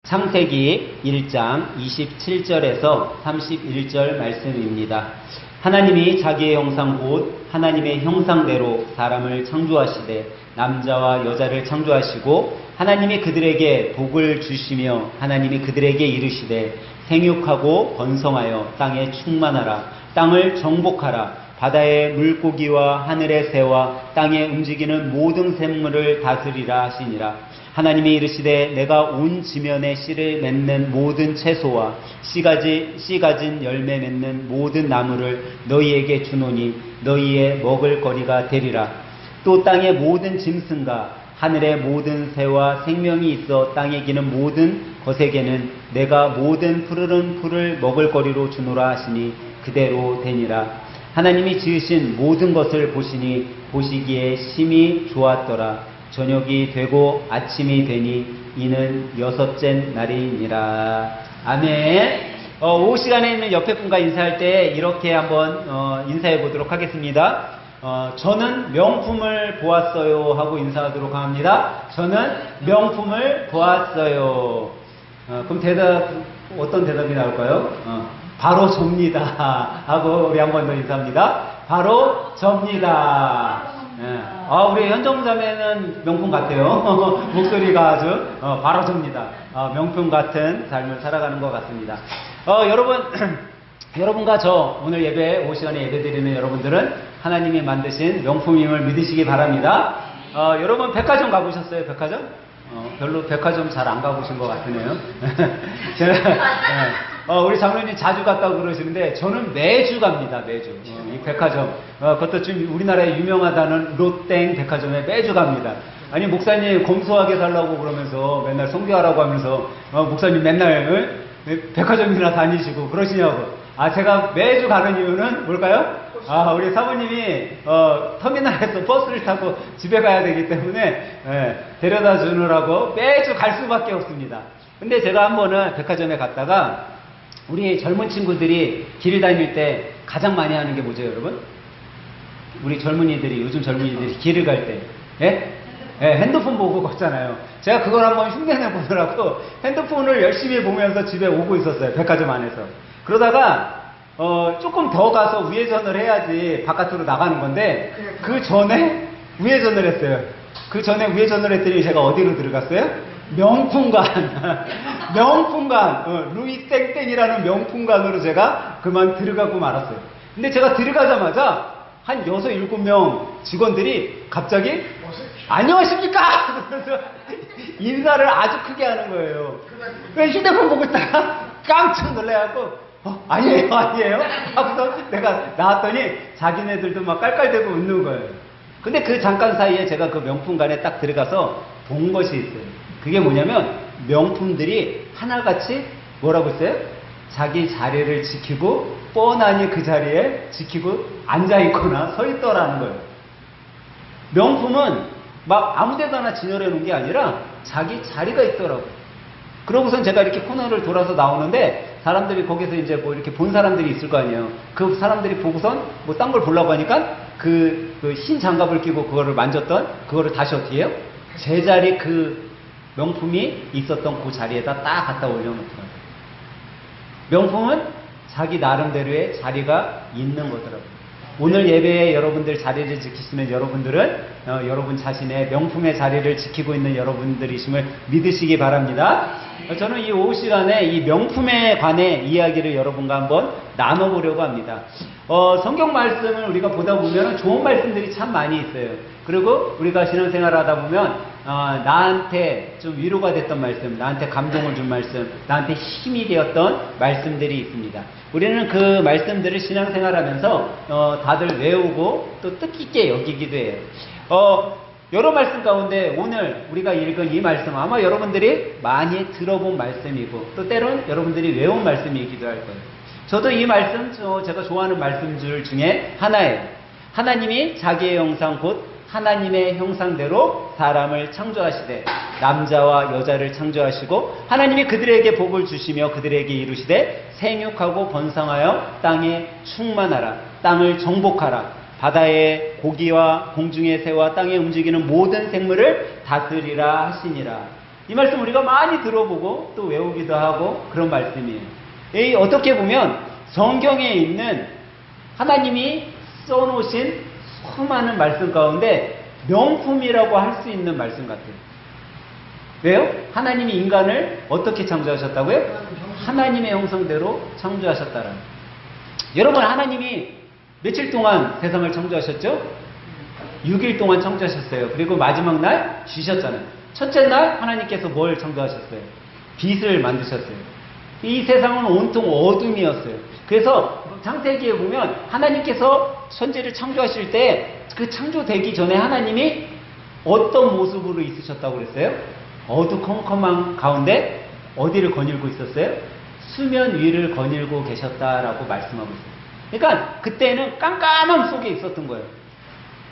창세기 1장 27절에서 31절 말씀입니다. 하나님이 자기의 형상 곧 하나님의 형상대로 사람을 창조하시되 남자와 여자를 창조하시고 하나님이 그들에게 복을 주시며 하나님이 그들에게 이르시되 생육하고 번성하여 땅에 충만하라. 땅을 정복하라. 바다의 물고기와 하늘의 새와 땅에 움직이는 모든 생물을 다스리라 하시니라. 하나님이 이르시되 내가 온 지면에 씨를 맺는 모든 채소와 씨 가진 열매 맺는 모든 나무를 너희에게 주노니 너희의 먹을 거리가 되리라. 또 땅의 모든 짐승과 하늘의 모든 새와 생명이 있어 땅에 기는 모든 것에게는 내가 모든 푸르른 풀을 먹을 거리로 주노라 하시니 그대로 되니라. 하나님이 지으신 모든 것을 보시니 보시기에 심히 좋았더라. 저녁이 되고 아침이 되니 이는 여섯째 날이니라. 아멘. 오후 시간에 있는 옆에 분과 인사할 때 이렇게 한번 인사해 보도록 하겠습니다. 저는 명품을 보았어요 하고 인사하도록 합니다. 저는 명품을 보았어요. 그럼 대답, 어떤 대답이 나올까요? 바로 접니다 하고 우리 한 번 더 인사합니다. 바로 접니다. 우리 현정 자매는 명품 같아요. 목소리가 아주 바로 접니다. 명품 같은 삶을 살아가는 것 같습니다. 여러분, 여러분과 저 오늘 예배 오후 시간에 예배 드리는 여러분들은 하나님이 만드신 명품임을 믿으시기 바랍니다. 여러분 백화점 가보셨어요? 백화점? 별로 백화점 잘 안 가보신 것 같으네요. 우리 장로님 자주 갔다고 그러시는데 저는 매주 갑니다. 매주. 이 백화점. 그것도 좀 우리나라에 유명하다는 롯땡 백화점에 매주 갑니다. 아니 목사님 검소하게 살라고 그러면서 맨날 성교하라고 하면서 목사님 맨날 백화점이나 다니시고 그러시냐고. 제가 매주 가는 이유는 뭘까요? 우리 사모님이 터미널에서 버스를 타고 집에 가야 되기 때문에 데려다 주느라고 매주 갈 수밖에 없습니다. 근데 제가 한 번은 백화점에 갔다가 우리 젊은 친구들이 길 다닐 때 가장 많이 하는 게 뭐죠, 여러분? 우리 젊은이들이, 요즘 젊은이들이 길을 갈 때, 핸드폰 보고 걷잖아요. 제가 그걸 한번 흉내내 보느라고 핸드폰을 열심히 보면서 집에 오고 있었어요, 백화점 안에서. 그러다가, 조금 더 가서 우회전을 해야지 바깥으로 나가는 건데, 그 전에 우회전을 했어요. 그 전에 우회전을 했더니 제가 어디로 들어갔어요? 명품관. 명품관. 루이 땡땡이라는 명품관으로 제가 그만 들어가고 말았어요. 근데 제가 들어가자마자 한 6, 7명 직원들이 갑자기 안녕하십니까? 그러면서 인사를 아주 크게 하는 거예요. 휴대폰 보고 있다가 깜짝 놀래갖고 아니에요. 하고서 내가 나왔더니 자기네들도 막 깔깔대고 웃는 거예요. 근데 그 잠깐 사이에 제가 그 명품관에 딱 들어가서 본 것이 있어요. 그게 뭐냐면 명품들이 하나같이 뭐라고 했어요? 자기 자리를 지키고 뻔하니 그 자리에 지키고 앉아있거나 서있더라는 거예요. 명품은 막 아무데나 진열해 놓은 게 아니라 자기 자리가 있더라고요. 그러고선 제가 이렇게 코너를 돌아서 나오는데 사람들이 거기서 이제 뭐 이렇게 본 사람들이 있을 거 아니에요. 그 사람들이 보고선 뭐 딴 걸 보려고 하니까 그 흰 장갑을 끼고 그거를 만졌던 그거를 다시 어떻게 해요? 제자리 그 명품이 있었던 그 자리에다 딱 갖다 올려놓더라고요. 명품은 자기 나름대로의 자리가 있는 거더라고요. 오늘 예배에 여러분들 자리를 지키시는 여러분들은 여러분 자신의 명품의 자리를 지키고 있는 여러분들이심을 믿으시기 바랍니다. 저는 이 오후 시간에 이 명품에 관해 이야기를 여러분과 한번 나눠보려고 합니다. 성경 말씀을 우리가 보다 보면 좋은 말씀들이 참 많이 있어요. 그리고 우리가 신앙생활을 하다 보면 나한테 좀 위로가 됐던 말씀, 나한테 감동을 준 말씀, 나한테 힘이 되었던 말씀들이 있습니다. 우리는 그 말씀들을 신앙생활하면서 다들 외우고 또 뜻깊게 여기기도 해요. 여러 말씀 가운데 오늘 우리가 읽은 이 말씀 아마 여러분들이 많이 들어본 말씀이고 또 때론 여러분들이 외운 말씀이기도 할 거예요. 저도 이 말씀 제가 좋아하는 말씀들 중에 하나예요. 하나님이 자기의 형상 곧 하나님의 형상대로 사람을 창조하시되 남자와 여자를 창조하시고 하나님이 그들에게 복을 주시며 그들에게 이루시되 생육하고 번성하여 땅에 충만하라. 땅을 정복하라. 바다의 고기와 공중의 새와 땅에 움직이는 모든 생물을 다스리라 하시니라. 이 말씀 우리가 많이 들어보고 또 외우기도 하고 그런 말씀이에요. 이 어떻게 보면 성경에 있는 하나님이 써놓으신 수많은 말씀 가운데 명품이라고 할 수 있는 말씀 같아요. 왜요? 하나님이 인간을 어떻게 창조하셨다고요? 하나님의 형상대로 창조하셨다라는. 여러분, 하나님이 며칠 동안 세상을 창조하셨죠? 6일 동안 창조하셨어요. 그리고 마지막 날 쉬셨잖아요. 첫째 날 하나님께서 뭘 창조하셨어요? 빛을 만드셨어요. 이 세상은 온통 어둠이었어요. 그래서 창세기에 보면 하나님께서 천지를 창조하실 때 그 창조되기 전에 하나님이 어떤 모습으로 있으셨다고 그랬어요? 어두컴컴한 가운데 어디를 거닐고 있었어요? 수면 위를 거닐고 계셨다라고 말씀하고 있어요. 그러니까 그때는 깜깜함 속에 있었던 거예요.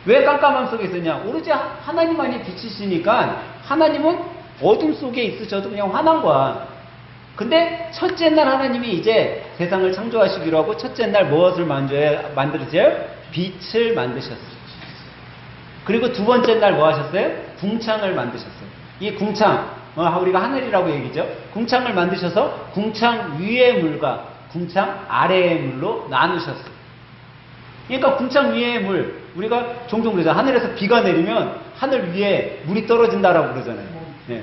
왜 깜깜함 속에 있었냐? 오로지 하나님만이 빛이시니까 하나님은 어둠 속에 있으셔도 그냥 환한 거야. 근데 첫째 날 하나님이 이제 세상을 창조하시기로 하고 첫째 날 무엇을 만들으세요? 빛을 만드셨어요. 그리고 두 번째 날 뭐 하셨어요? 궁창을 만드셨어요. 이 궁창, 우리가 하늘이라고 얘기죠. 궁창을 만드셔서 궁창 위의 물과 궁창 아래의 물로 나누셨어요. 그러니까 궁창 위의 물, 우리가 종종 그러잖아요. 하늘에서 비가 내리면 하늘 위에 물이 떨어진다라고 그러잖아요. 네.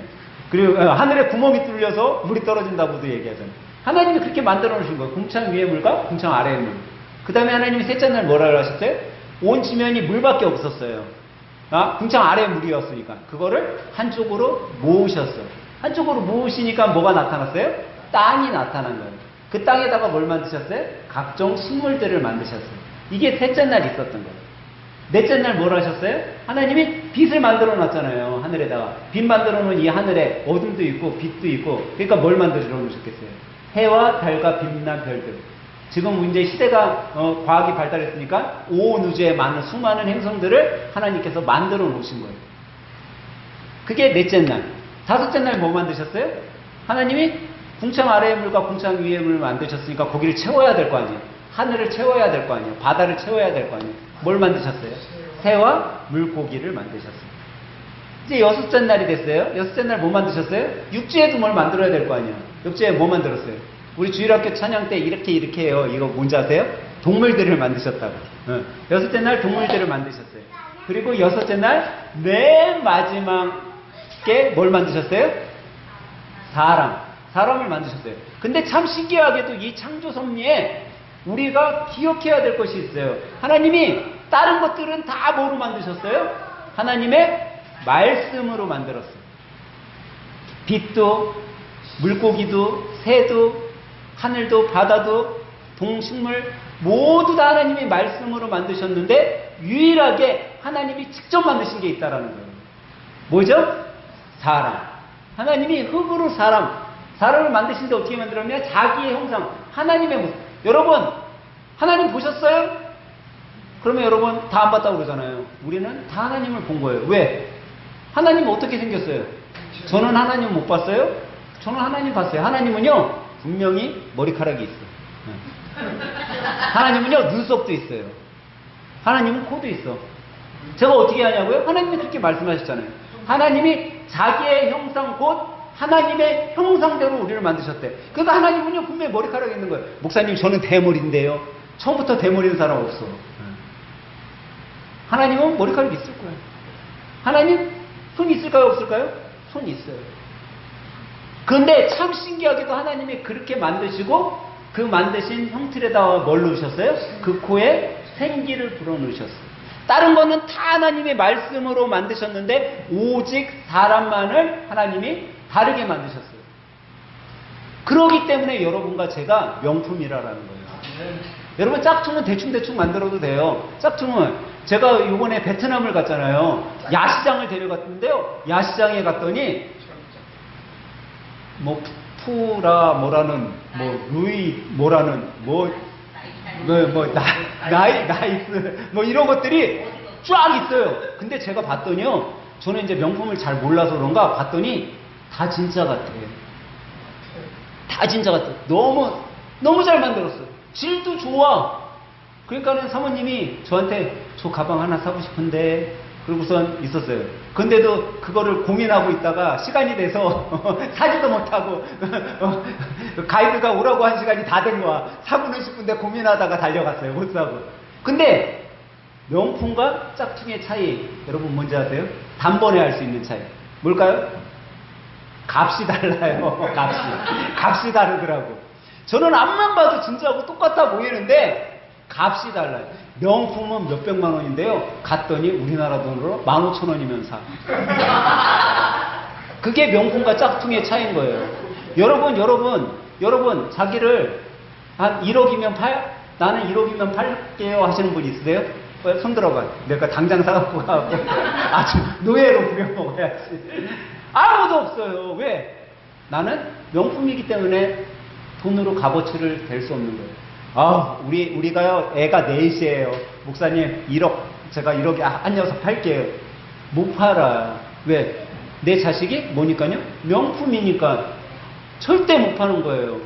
그리고 하늘에 구멍이 뚫려서 물이 떨어진다고도 얘기하잖아요. 하나님이 그렇게 만들어 놓으신 거예요. 궁창 위의 물과 궁창 아래의 물. 그 다음에 하나님이 셋째 날 뭐라고 하셨어요? 온 지면이 물밖에 없었어요. 궁창 아래의 물이었으니까 그거를 한쪽으로 모으셨어요. 한쪽으로 모으시니까 뭐가 나타났어요? 땅이 나타난 거예요. 그 땅에다가 뭘 만드셨어요? 각종 식물들을 만드셨어요. 이게 셋째 날 있었던 거예요. 넷째 날 뭘 하셨어요? 하나님이 빛을 만들어 놨잖아요. 하늘에다가. 빛 만들어 놓은 이 하늘에 어둠도 있고 빛도 있고, 그러니까 뭘 만들어 놓으셨겠어요? 해와 달과 빛난 별들. 지금 이제 시대가 과학이 발달했으니까 온 우주에 많은 수많은 행성들을 하나님께서 만들어 놓으신 거예요. 그게 넷째 날. 다섯째 날 뭐 만드셨어요? 하나님이 궁창 아래의 물과 궁창 위의 물을 만드셨으니까 거기를 채워야 될 거 아니에요. 하늘을 채워야 될 거 아니에요. 바다를 채워야 될 거 아니에요. 뭘 만드셨어요? 새와 물고기를 만드셨어요. 이제 여섯째 날이 됐어요. 여섯째 날 뭐 만드셨어요? 육지에도 뭘 만들어야 될 거 아니에요. 육지에 뭐 만들었어요? 우리 주일학교 찬양 때 이렇게 해요. 이거 뭔지 아세요? 동물들을 만드셨다고. 여섯째 날 동물들을 만드셨어요. 그리고 여섯째 날 맨 마지막에 뭘 만드셨어요? 사람을 만드셨어요. 근데 참 신기하게도 이 창조 섭리에 우리가 기억해야 될 것이 있어요. 하나님이 다른 것들은 다 뭐로 만드셨어요? 하나님의 말씀으로 만들었어요. 빛도, 물고기도, 새도, 하늘도, 바다도, 동식물 모두 다 하나님이 말씀으로 만드셨는데 유일하게 하나님이 직접 만드신 게 있다라는 거예요. 뭐죠? 사람. 하나님이 흙으로 사람을 만드신데 어떻게 만들었냐? 자기의 형상, 하나님의 모습. 여러분, 하나님 보셨어요? 그러면 여러분 다 안 봤다고 그러잖아요. 우리는 다 하나님을 본 거예요. 왜? 하나님은 어떻게 생겼어요? 저는 하나님 못 봤어요? 저는 하나님 봤어요. 하나님은요, 분명히 머리카락이 있어요. 하나님은요, 눈썹도 있어요. 하나님은 코도 있어. 제가 어떻게 하냐고요? 하나님이 그렇게 말씀하셨잖아요. 하나님이 자기의 형상 곧 하나님의 형상대로 우리를 만드셨대. 그러니까 하나님은요, 분명히 머리카락이 있는 거예요. 목사님, 저는 대머리인데요. 처음부터 대머리인 사람 없어. 하나님은 머리카락이 있을 거예요. 하나님 손 있을까요? 없을까요? 손 있어요. 그런데 참 신기하게도 하나님이 그렇게 만드시고 그 만드신 형틀에다가 뭘 넣으셨어요? 그 코에 생기를 불어넣으셨어요. 다른 거는 다 하나님의 말씀으로 만드셨는데 오직 사람만을 하나님이 다르게 만드셨어요. 그러기 때문에 여러분과 제가 명품이라는 거예요. 여러분, 짝퉁은 대충 만들어도 돼요. 짝퉁은 제가 이번에 베트남을 갔잖아요. 야시장을 데려갔는데요. 야시장에 갔더니 뭐 푸라 뭐라는 뭐 루이 뭐라는 나이스 뭐 이런 것들이 쫙 있어요. 근데 제가 봤더니요, 저는 이제 명품을 잘 몰라서 그런가 봤더니 다 진짜 같아요. 다 진짜 같아요. 너무 잘 만들었어요. 질도 좋아. 그러니까는 사모님이 저한테 저 가방 하나 사고 싶은데 그러고선 있었어요. 근데도 그거를 고민하고 있다가 시간이 돼서 사지도 못하고 가이드가 오라고 한 시간이 다 된 거야. 사고는 싶은데 고민하다가 달려갔어요. 못 사고. 근데 명품과 짝퉁의 차이 여러분 뭔지 아세요? 단번에 알 수 있는 차이. 뭘까요? 값이 달라요. 값이 다르더라고. 저는 앞만 봐도 진짜하고 똑같아 보이는데 값이 달라요. 명품은 몇백만 원인데요. 갔더니 우리나라 돈으로 15,000원이면 사. 그게 명품과 짝퉁의 차이인 거예요. 여러분 자기를 한 1억이면 나는 1억이면 팔게요 하시는 분 있으세요? 손 들어봐. 내가 당장 사갖고 가고 아주 노예로 부려먹어야지. 아무도 없어요. 왜? 나는 명품이기 때문에 돈으로 값어치를 댈 수 없는 거예요. 우리가요, 애가 넷이에요. 목사님, 1억, 제가 1억에 한 녀석 팔게요. 못 팔아. 왜? 내 자식이 뭐니까요? 명품이니까 절대 못 파는 거예요.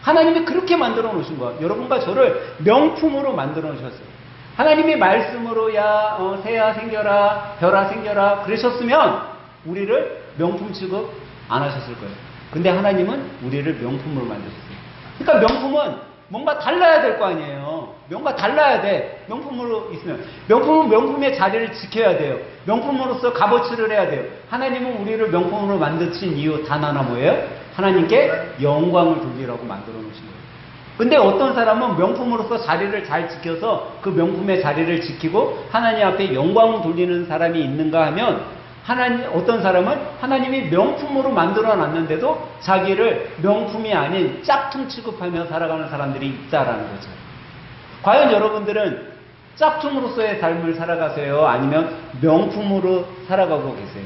하나님이 그렇게 만들어 놓으신 거야. 여러분과 저를 명품으로 만들어 놓으셨어요. 하나님의 말씀으로 새야 생겨라, 별아 생겨라 그러셨으면 우리를 명품 취급 안 하셨을 거예요. 근데 하나님은 우리를 명품으로 만드셨어요. 그러니까 명품은 뭔가 달라야 될 거 아니에요. 뭔가 달라야 돼. 명품으로 있으면. 명품은 명품의 자리를 지켜야 돼요. 명품으로서 값어치를 해야 돼요. 하나님은 우리를 명품으로 만드신 이유 단 하나 뭐예요? 하나님께 영광을 돌리라고 만들어 놓으신 거예요. 근데 어떤 사람은 명품으로서 자리를 잘 지켜서 그 명품의 자리를 지키고 하나님 앞에 영광을 돌리는 사람이 있는가 하면 어떤 사람은 하나님이 명품으로 만들어 놨는데도 자기를 명품이 아닌 짝퉁 취급하며 살아가는 사람들이 있다라는 거죠. 과연 여러분들은 짝퉁으로서의 삶을 살아가세요? 아니면 명품으로 살아가고 계세요?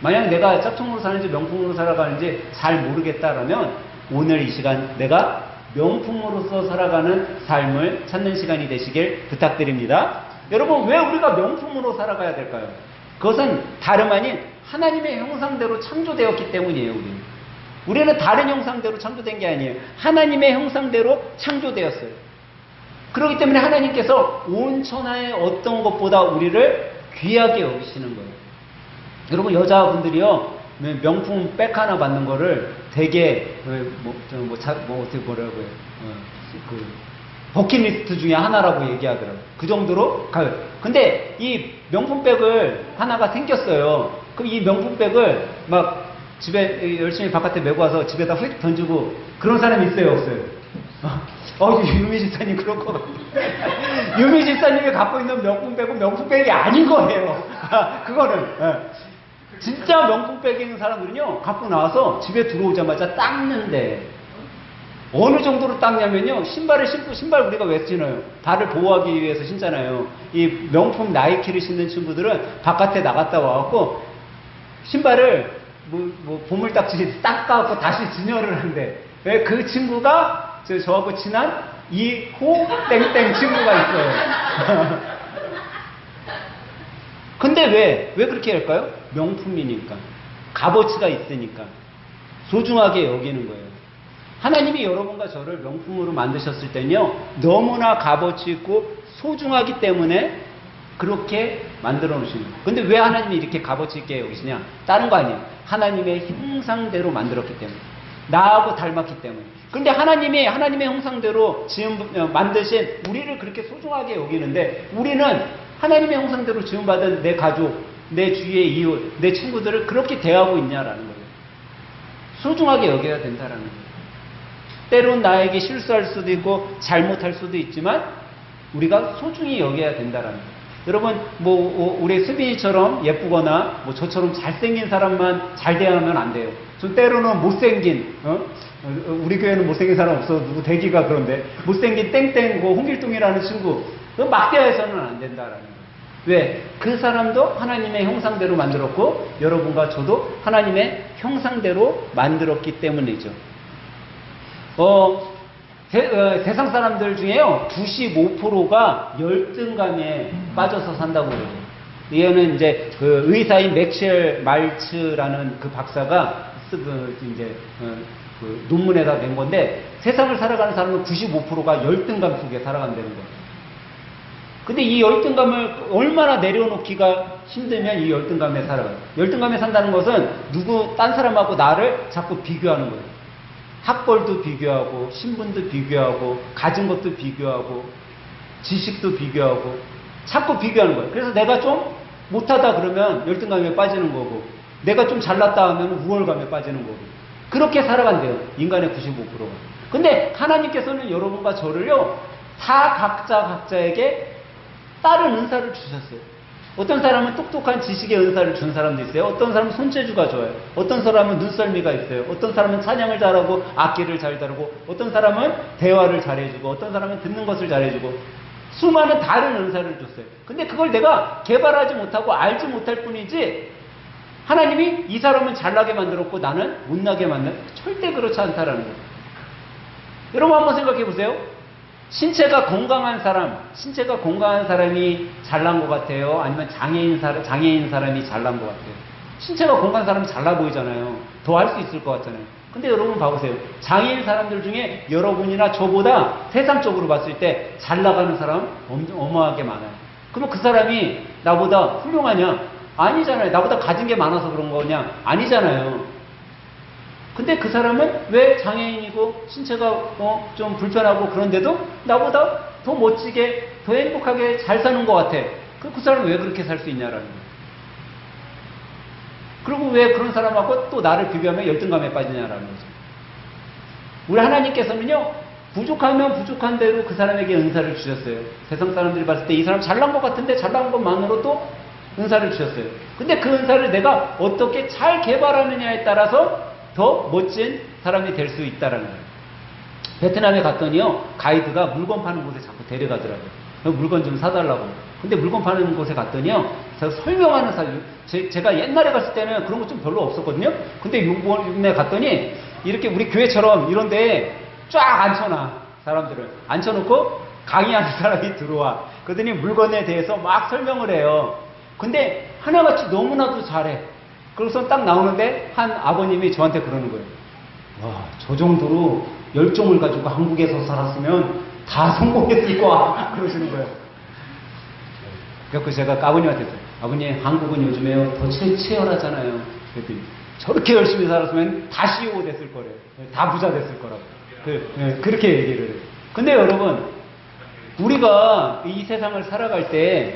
만약 내가 짝퉁으로 사는지 명품으로 살아가는지 잘 모르겠다라면 오늘 이 시간 내가 명품으로서 살아가는 삶을 찾는 시간이 되시길 부탁드립니다. 여러분, 왜 우리가 명품으로 살아가야 될까요? 그것은 다름 아닌 하나님의 형상대로 창조되었기 때문이에요. 우리는 다른 형상대로 창조된 게 아니에요. 하나님의 형상대로 창조되었어요. 그렇기 때문에 하나님께서 온 천하의 어떤 것보다 우리를 귀하게 여기시는 거예요. 여러분, 여자분들이요, 명품 백 하나 받는 거를 되게 어떻게 뭐라고요? 버킷리스트 중에 하나라고 얘기하더라고요. 그 정도로 가요. 근데 이 명품백을 하나가 생겼어요. 그럼 이 명품백을 막 집에 열심히 바깥에 메고 와서 집에다 휙 던지고 그런 사람이 있어요, 없어요? 유미 집사님 그럴 것 같아요. 유미 집사님이 갖고 있는 명품백은 명품백이 아닌 거예요. 그거는. 진짜 명품백이 있는 사람들은요, 갖고 나와서 집에 들어오자마자 닦는데, 어느 정도로 닦냐면요, 신발을 신고, 신발 우리가 왜 신어요? 발을 보호하기 위해서 신잖아요. 이 명품 나이키를 신는 친구들은 바깥에 나갔다 와갖고, 신발을 보물딱지 닦아갖고 다시 진열을 한대. 왜? 그 친구가 저하고 친한 이호 땡땡 친구가 있어요. 근데 왜 그렇게 할까요? 명품이니까. 값어치가 있으니까. 소중하게 여기는 거예요. 하나님이 여러분과 저를 명품으로 만드셨을 때는요, 너무나 값어치 있고 소중하기 때문에 그렇게 만들어 놓으신 거예요. 근데 왜 하나님이 이렇게 값어치 있게 여기시냐? 다른 거 아니에요. 하나님의 형상대로 만들었기 때문에. 나하고 닮았기 때문에. 근데 하나님의 형상대로 만드신 우리를 그렇게 소중하게 여기는데, 우리는 하나님의 형상대로 지음받은 내 가족, 내 주위의 이웃, 내 친구들을 그렇게 대하고 있냐라는 거예요. 소중하게 여겨야 된다라는 거예요. 때론 나에게 실수할 수도 있고 잘못할 수도 있지만 우리가 소중히 여겨야 된다라는 거예요. 여러분, 우리 수빈이처럼 예쁘거나 저처럼 잘생긴 사람만 잘 대하면 안 돼요. 전 때로는 못생긴, 우리 교회는 못생긴 사람 없어. 누구 대기가 그런데. 못생긴 땡땡, 홍길동이라는 친구. 막 대해서는 안 된다라는 거예요. 왜? 그 사람도 하나님의 형상대로 만들었고, 여러분과 저도 하나님의 형상대로 만들었기 때문이죠. 세상 사람들 중에요, 95%가 열등감에 빠져서 산다고 그래요. 얘는 이제 그 의사인 맥쉘 말츠라는 그 박사가 그 논문에다 낸 건데, 세상을 살아가는 사람은 95%가 열등감 속에 살아간다는 거예요. 근데 이 열등감을 얼마나 내려놓기가 힘들면 이 열등감에 살아가요. 열등감에 산다는 것은 딴 사람하고 나를 자꾸 비교하는 거예요. 학벌도 비교하고, 신분도 비교하고, 가진 것도 비교하고, 지식도 비교하고, 자꾸 비교하는 거예요. 그래서 내가 좀 못하다 그러면 열등감에 빠지는 거고, 내가 좀 잘났다 하면 우월감에 빠지는 거고, 그렇게 살아간대요. 인간의 95%가. 근데 하나님께서는 여러분과 저를요, 다 각자에게 다른 은사를 주셨어요. 어떤 사람은 똑똑한 지식의 은사를 준 사람도 있어요. 어떤 사람은 손재주가 좋아요. 어떤 사람은 눈썰미가 있어요. 어떤 사람은 찬양을 잘하고 악기를 잘 다루고, 어떤 사람은 대화를 잘해주고, 어떤 사람은 듣는 것을 잘해주고, 수많은 다른 은사를 줬어요. 근데 그걸 내가 개발하지 못하고 알지 못할 뿐이지, 하나님이 이 사람은 잘나게 만들었고 나는 못나게 만든, 절대 그렇지 않다라는 거예요. 여러분 한번 생각해 보세요. 신체가 건강한 사람이 잘난 것 같아요? 아니면 장애인 사람이 잘난 것 같아요? 신체가 건강한 사람이 잘나 보이잖아요. 더 할 수 있을 것 같잖아요. 근데 여러분 봐보세요. 장애인 사람들 중에 여러분이나 저보다 세상적으로 봤을 때 잘 나가는 사람 어마어마하게 많아요. 그럼 그 사람이 나보다 훌륭하냐? 아니잖아요. 나보다 가진 게 많아서 그런 거냐? 아니잖아요. 근데 그 사람은 왜 장애인이고 신체가 좀 불편하고 그런데도 나보다 더 멋지게, 더 행복하게 잘 사는 것 같아. 그 사람은 왜 그렇게 살 수 있냐라는 거예요. 그리고 왜 그런 사람하고 또 나를 비교하면 열등감에 빠지냐라는 거죠. 우리 하나님께서는요, 부족하면 부족한 대로 그 사람에게 은사를 주셨어요. 세상 사람들이 봤을 때 이 사람 잘난 것 같은데 잘난 것만으로도 은사를 주셨어요. 근데 그 은사를 내가 어떻게 잘 개발하느냐에 따라서 더 멋진 사람이 될 수 있다라는 거예요. 베트남에 갔더니요, 가이드가 물건 파는 곳에 자꾸 데려가더라고요. 물건 좀 사달라고. 근데 물건 파는 곳에 갔더니요, 제가 설명하는 사람, 제가 옛날에 갔을 때는 그런 거 좀 별로 없었거든요. 근데 요번에 갔더니 이렇게 우리 교회처럼 이런 데에 쫙 앉혀놔. 사람들을 앉혀놓고 강의하는 사람이 들어와. 그러더니 물건에 대해서 막 설명을 해요. 근데 하나같이 너무나도 잘해. 그래서 딱 나오는데 한 아버님이 저한테 그러는 거예요. 와, 저 정도로 열정을 가지고 한국에서 살았으면 다 성공했을 거야. 그러시는 거예요. 그래서 제가 아버님한테 했어요. 아버님, 한국은 요즘에 더 치열하잖아요. 그랬더니 저렇게 열심히 살았으면 다 CEO 됐을 거래요. 다 부자 됐을 거라고. 그렇게 얘기를 해요. 근데 여러분, 우리가 이 세상을 살아갈 때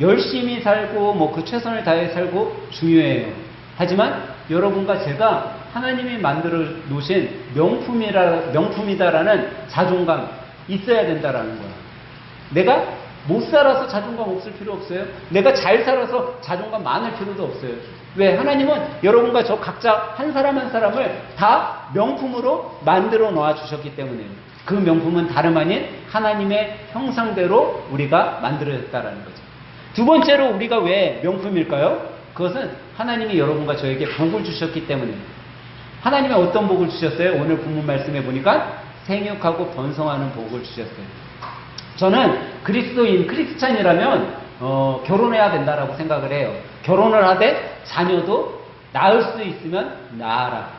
열심히 살고 그 최선을 다해 살고 중요해요. 하지만 여러분과 제가 하나님이 만들어 놓으신 명품이다라는 자존감 있어야 된다라는 거야. 내가 못 살아서 자존감 없을 필요 없어요. 내가 잘 살아서 자존감 많을 필요도 없어요. 왜? 하나님은 여러분과 저 각자 한 사람 한 사람을 다 명품으로 만들어 놓아 주셨기 때문에, 그 명품은 다름 아닌 하나님의 형상대로 우리가 만들어졌다라는 거죠. 두 번째로 우리가 왜 명품일까요? 그것은 하나님이 여러분과 저에게 복을 주셨기 때문입니다. 하나님이 어떤 복을 주셨어요? 오늘 본문 말씀해 보니까 생육하고 번성하는 복을 주셨어요. 저는 크리스찬이라면 결혼해야 된다라고 생각을 해요. 결혼을 하되 자녀도 낳을 수 있으면 낳아라.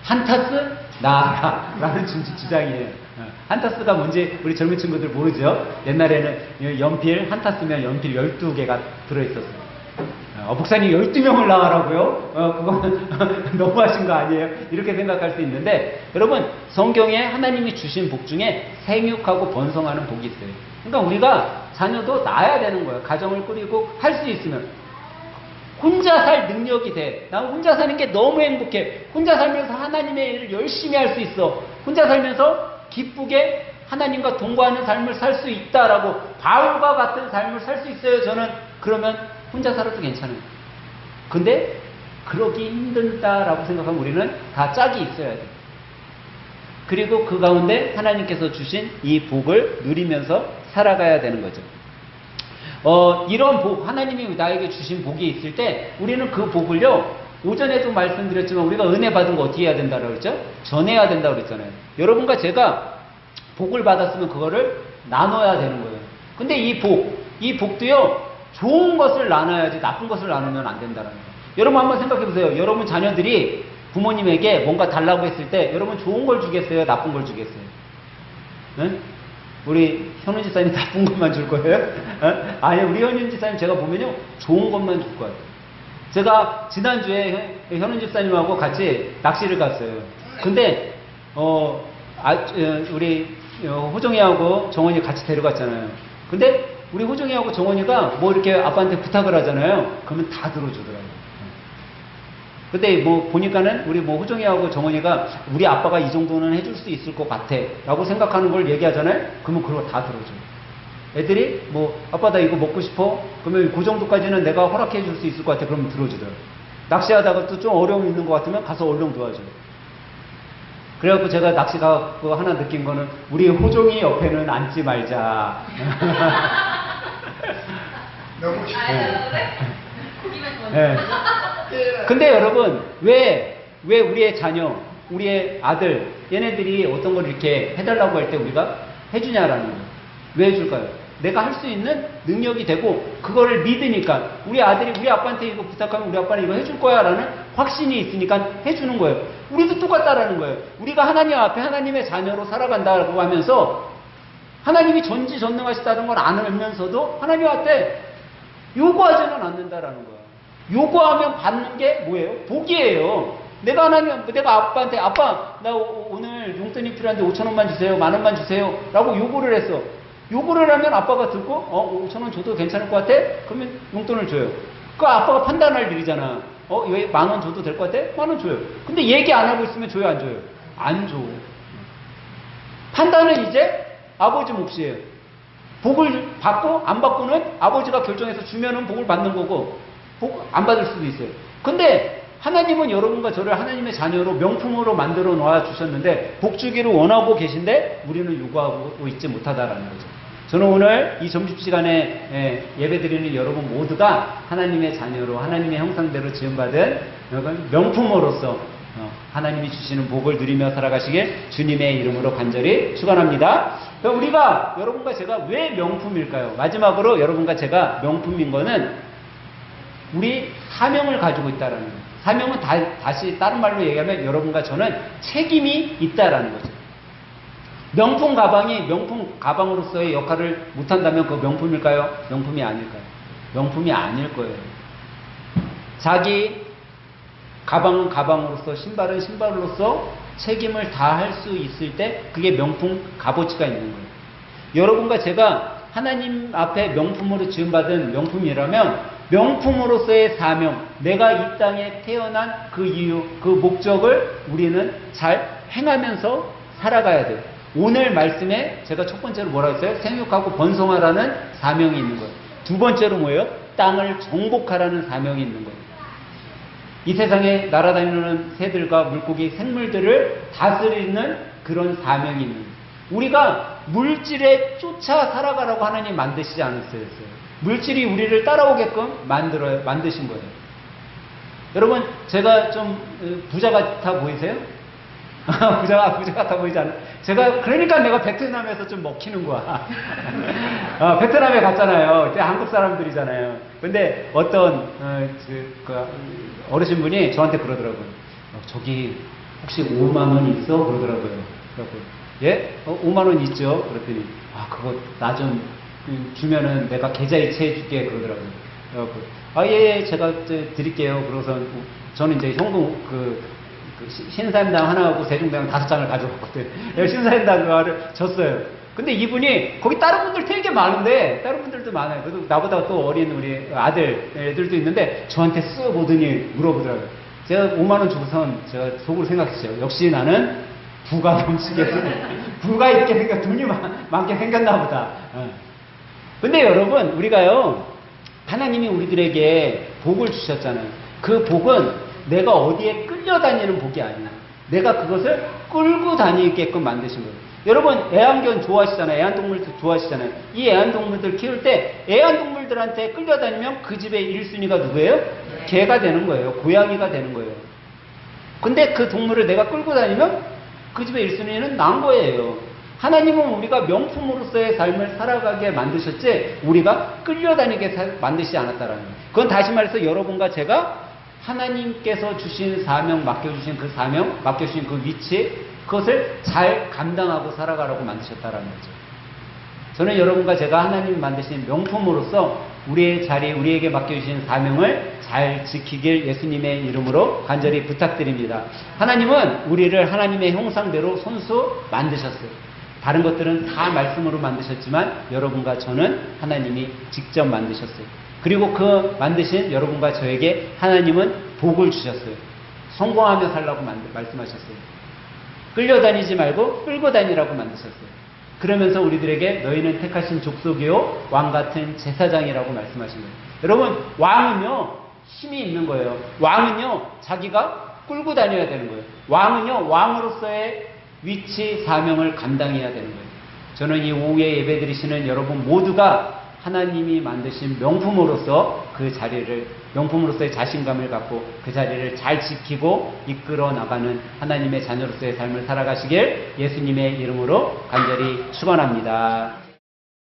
한타스 낳아라 라는 주장이에요. 한타스가 뭔지 우리 젊은 친구들 모르죠? 옛날에는 연필, 한타스면 연필 12개가 들어있었어요. 목사님 12명을 낳으라고요? 그건 너무하신 거 아니에요? 이렇게 생각할 수 있는데, 여러분, 성경에 하나님이 주신 복 중에 생육하고 번성하는 복이 있어요. 그러니까 우리가 자녀도 낳아야 되는 거예요. 가정을 꾸리고 할 수 있으면. 혼자 살 능력이 돼. 난 혼자 사는 게 너무 행복해. 혼자 살면서 하나님의 일을 열심히 할 수 있어. 혼자 살면서 기쁘게 하나님과 동거하는 삶을 살 수 있다라고, 바울과 같은 삶을 살 수 있어요. 저는 그러면 혼자 살아도 괜찮아요. 근데 그러기 힘들다라고 생각하면 우리는 다 짝이 있어야 돼요. 그리고 그 가운데 하나님께서 주신 이 복을 누리면서 살아가야 되는 거죠. 이런 복, 하나님이 나에게 주신 복이 있을 때 우리는 그 복을요, 오전에도 말씀드렸지만 우리가 은혜 받은 거 어떻게 해야 된다고 그랬죠? 전해야 된다고 그랬잖아요. 여러분과 제가 복을 받았으면 그거를 나눠야 되는 거예요. 근데 이 복도요, 좋은 것을 나눠야지 나쁜 것을 나누면 안 된다는 거예요. 여러분 한번 생각해 보세요. 여러분 자녀들이 부모님에게 뭔가 달라고 했을 때 여러분 좋은 걸 주겠어요? 나쁜 걸 주겠어요? 응? 우리 현훈 집사님 나쁜 것만 줄 거예요? 어? 아니, 우리 현훈 집사님 제가 보면요, 좋은 것만 줄 거예요. 제가 지난주에 현훈 집사님하고 같이 낚시를 갔어요. 근데, 우리 호정이하고 정원이 같이 데려갔잖아요. 근데 우리 호정이하고 정원이가 뭐 이렇게 아빠한테 부탁을 하잖아요. 그러면 다 들어주더라고요. 근데 뭐 보니까는 우리 뭐 호정이하고 정원이가 우리 아빠가 이 정도는 해줄 수 있을 것 같아 라고 생각하는 걸 얘기하잖아요. 그러면 그걸 다 들어줘요. 애들이 뭐 아빠 나 이거 먹고 싶어? 그러면 그 정도까지는 내가 허락해 줄 수 있을 것 같아. 그러면 들어주더라고요. 낚시하다가 또 좀 어려움이 있는 것 같으면 가서 얼른 도와줘요. 그래갖고 제가 낚시 가고 하나 느낀 거는 우리 호종이 옆에는 앉지 말자. 너무 쉽 네. 근데 여러분, 왜 우리의 자녀, 우리의 아들, 얘네들이 어떤 걸 이렇게 해달라고 할 때 우리가 해주냐라는 거예요. 왜 해줄까요? 내가 할 수 있는 능력이 되고, 그거를 믿으니까, 우리 아들이 우리 아빠한테 이거 부탁하면 우리 아빠는 이거 해줄 거야 라는 확신이 있으니까 해주는 거예요. 우리도 똑같다라는 거예요. 우리가 하나님 앞에 하나님의 자녀로 살아간다고 하면서, 하나님이 전지전능하시다는 걸 알면서도 하나님 앞에 요구하지는 않는다라는 거예요. 요구하면 받는 게 뭐예요? 복이에요. 내가 아빠한테 아빠 나 오늘 용돈이 필요한데 5,000원만 주세요, 10,000원만 주세요 라고 요구를 했어. 요구를 하면 아빠가 듣고 5,000원 줘도 괜찮을 것 같아? 그러면 용돈을 줘요. 그 아빠가 판단할 일이잖아. 왜 10,000원 줘도 될 것 같아? 10,000원 줘요. 근데 얘기 안 하고 있으면 줘요, 안 줘요? 안 줘. 판단은 이제 아버지 몫이에요. 복을 받고 안 받고는 아버지가 결정해서 주면은 복을 받는 거고, 복 안 받을 수도 있어요. 근데 하나님은 여러분과 저를 하나님의 자녀로 명품으로 만들어 놓아 주셨는데 복 주기를 원하고 계신데 우리는 요구하고 있지 못하다라는 거죠. 저는 오늘 이 점심시간에 예배드리는 여러분 모두가 하나님의 자녀로 하나님의 형상대로 지음받은 명품으로서 하나님이 주시는 복을 누리며 살아가시길 주님의 이름으로 간절히 축원합니다. 우리가 여러분과 제가 왜 명품일까요? 마지막으로 여러분과 제가 명품인 거는 우리 사명을 가지고 있다라는 거예요. 사명은 다시 다른 말로 얘기하면 여러분과 저는 책임이 있다라는 거죠. 명품 가방이 명품 가방으로서의 역할을 못한다면 그거 명품일까요? 명품이 아닐까요? 명품이 아닐 거예요. 자기 가방은 가방으로서, 신발은 신발로서 책임을 다할 수 있을 때 그게 명품 값어치가 있는 거예요. 여러분과 제가 하나님 앞에 명품으로 지음받은 명품이라면 명품으로서의 사명, 내가 이 땅에 태어난 그 이유, 그 목적을 우리는 잘 행하면서 살아가야 돼요. 오늘 말씀에 제가 첫 번째로 뭐라고 했어요? 생육하고 번성하라는 사명이 있는 거예요. 두 번째로 뭐예요? 땅을 정복하라는 사명이 있는 거예요. 이 세상에 날아다니는 새들과 물고기, 생물들을 다스리는 그런 사명이 있는 거예요. 우리가 물질에 쫓아 살아가라고 하나님 만드시지 않았어요. 물질이 우리를 따라오게끔 만드신 거예요. 여러분, 제가 좀 부자 같아 보이세요? 부자 같아 보이지 않아요? 그러니까 내가 베트남에서 좀 먹히는 거야. 베트남에 갔잖아요. 그때 한국 사람들이잖아요. 근데 어떤, 어르신분이 저한테 그러더라고요. 저기, 혹시 5만원 있어? 그러더라고요. 예? 5만원 있죠? 그랬더니, 그거 나 좀 주면은 내가 계좌이체 해줄게. 그러더라고요. 예, 제가 드릴게요. 그러고서 저는 이제 현금, 신사임당 하나하고 세종대왕 5장을 가져왔거든요. 신사임당 그거를 줬어요. 근데 이분이, 거기 다른 분들 되게 많은데, 다른 분들도 많아요. 그래도 나보다 또 어린 우리 애들도 있는데, 저한테 쓱 오더니 물어보더라고요. 제가 5만원 주고선 제가 속으로 생각했어요. 역시 나는 부가 넘치겠어. 부가 있게 돈이 많게 생겼나 보다. 근데 여러분, 우리가요, 하나님이 우리들에게 복을 주셨잖아요. 그 복은 내가 어디에 끌려다니는 복이 아니야. 내가 그것을 끌고 다니게끔 만드신 거예요. 여러분, 애완견 좋아하시잖아요. 애완동물들 좋아하시잖아요. 이 애완동물들 키울 때 애완동물들한테 끌려다니면 그 집의 1순위가 누구예요? 개가 되는 거예요. 고양이가 되는 거예요. 근데 그 동물을 내가 끌고 다니면 그 집의 1순위는 난 거예요. 하나님은 우리가 명품으로서의 삶을 살아가게 만드셨지 우리가 끌려다니게 만드시지 않았다라는 거예요. 그건 다시 말해서 여러분과 제가 하나님께서 주신 사명, 맡겨주신 그 사명, 맡겨주신 그 위치, 그것을 잘 감당하고 살아가라고 만드셨다라는 거죠. 저는 여러분과 제가 하나님이 만드신 명품으로서 우리의 자리, 우리에게 맡겨주신 사명을 잘 지키길 예수님의 이름으로 간절히 부탁드립니다. 하나님은 우리를 하나님의 형상대로 손수 만드셨어요. 다른 것들은 다 말씀으로 만드셨지만 여러분과 저는 하나님이 직접 만드셨어요. 그리고 그 만드신 여러분과 저에게 하나님은 복을 주셨어요. 성공하며 살라고 말씀하셨어요. 끌려다니지 말고 끌고 다니라고 만드셨어요. 그러면서 우리들에게 너희는 택하신 족속이요 왕같은 제사장이라고 말씀하신 거예요. 여러분, 왕은요 힘이 있는 거예요. 왕은요 자기가 끌고 다녀야 되는 거예요. 왕은요 왕으로서의 위치, 사명을 감당해야 되는 거예요. 저는 이 오후에 예배드리시는 여러분 모두가 하나님이 만드신 명품으로서 그 자리를, 명품으로서의 자신감을 갖고 그 자리를 잘 지키고 이끌어 나가는 하나님의 자녀로서의 삶을 살아가시길 예수님의 이름으로 간절히 축원합니다.